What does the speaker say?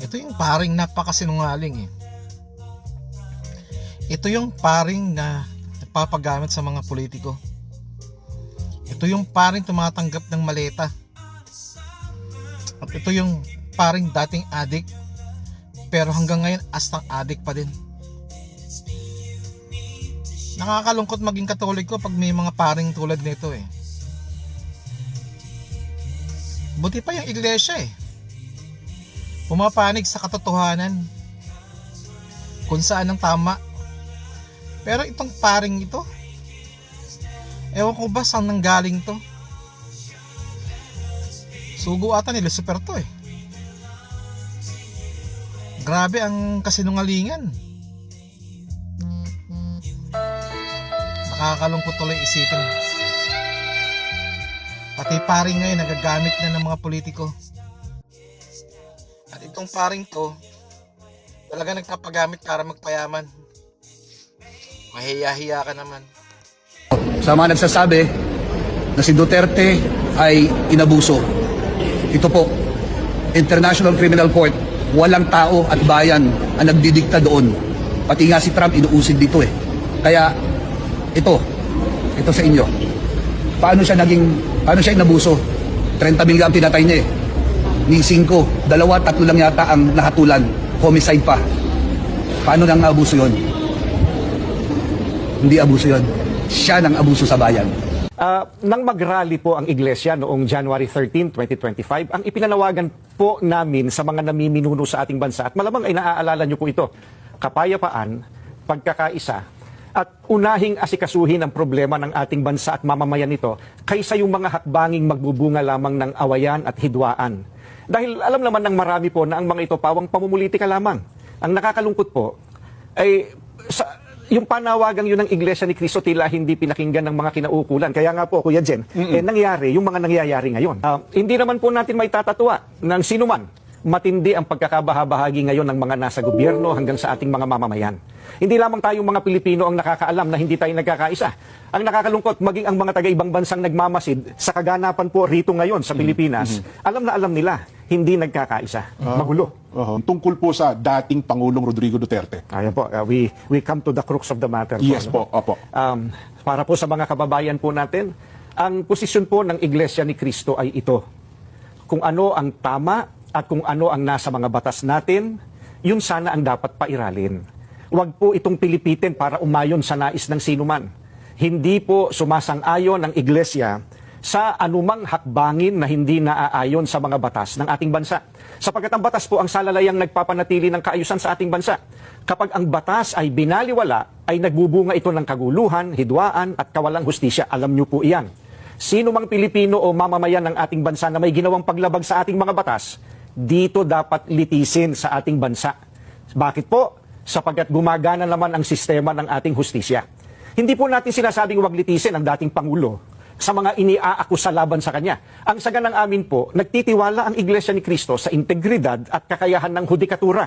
Ito yung paring napakasinungaling eh. Ito yung paring na nagpapagamit sa mga politiko. Ito yung paring tumatanggap ng maleta. At ito yung paring dating adik, pero hanggang ngayon astang adik pa din. Nakakalungkot maging Katoliko pag may mga paring tulad nito eh. Buti pa yung iglesia eh, pumapanig sa katotohanan kung saan ang tama. Pero itong paring ito, ewan ko ba saan nanggaling to. Sugo ata ni Lucifer to eh. Grabe ang kasinungalingan. Nakakalungkot tuloy isipin. Pati paring ngayon nagagamit na ng mga politiko. At itong paring to, talaga nagpapagamit para magpayaman. Mahiya-hiya ka naman. Sa mga nagsasabi na si Duterte ay inabuso. Ito po, International Criminal Court, walang tao at bayan ang nagdidikta doon. Pati nga si Trump inuusig dito eh. Kaya ito sa inyo. Paano siya inabuso? 30 mil ang pinatay niya eh. Ni 5, 2, 3 lang yata ang nahatulan. Homicide pa. Paano nang abuso yun? Hindi abuso yun. Siya nang abuso sa bayan. Nang mag-rally po ang iglesia noong January 13, 2025, ang ipinanawagan po namin sa mga namiminuno sa ating bansa, at malamang ay naaalala niyo po ito, kapayapaan, pagkakaisa, at unahing asikasuhin ang problema ng ating bansa at mamamayan nito kaysa yung mga hakbanging magbubunga lamang ng awayan at hidwaan. Dahil alam naman ng marami po na ang mga ito pawang pamumulitika lamang. Ang nakakalungkot po ay yung panawagang yun ng Iglesia ni Cristo tila hindi pinakinggan ng mga kinaukulan. Kaya nga po, Kuya Jen, nangyari yung mga nangyayari ngayon. Hindi naman po natin may tatatwa ng sinuman. Matindi ang pagkakabahabahagi ngayon ng mga nasa gobyerno hanggang sa ating mga mamamayan. Hindi lamang tayong mga Pilipino ang nakakaalam na hindi tayo nagkakaisa. Ang nakakalungkot, maging ang mga taga-ibang bansang nagmamasid sa kaganapan po rito ngayon sa Pilipinas, alam na alam nila, hindi nagkakaisa. Magulo. Tungkol po sa dating Pangulong Rodrigo Duterte. Ayan po, we come to the crux of the matter. Yes po, po, opo. Para po sa mga kababayan po natin, ang posisyon po ng Iglesia ni Cristo ay ito. Kung ano ang tama at kung ano ang nasa mga batas natin, yun sana ang dapat pairalin. Huwag po itong pilipitin para umayon sa nais ng sinuman. Hindi po sumasang-ayon ang Iglesia sa anumang hakbangin na hindi naaayon sa mga batas ng ating bansa. Sapagkat ang batas po ang salalayang nagpapanatili ng kaayusan sa ating bansa. Kapag ang batas ay binaliwala, ay nagbubunga ito ng kaguluhan, hidwaan at kawalang hustisya. Alam niyo po iyan. Sino mang Pilipino o mamamayan ng ating bansa na may ginawang paglabag sa ating mga batas, dito dapat litisin sa ating bansa. Bakit po? Sapagkat gumagana naman ang sistema ng ating hustisya. Hindi po natin sinasabing wag litisin ang dating Pangulo sa mga iniaakusa laban sa kanya. Ang saganang amin po, nagtitiwala ang Iglesia ni Cristo sa integridad at kakayahan ng hudikatura.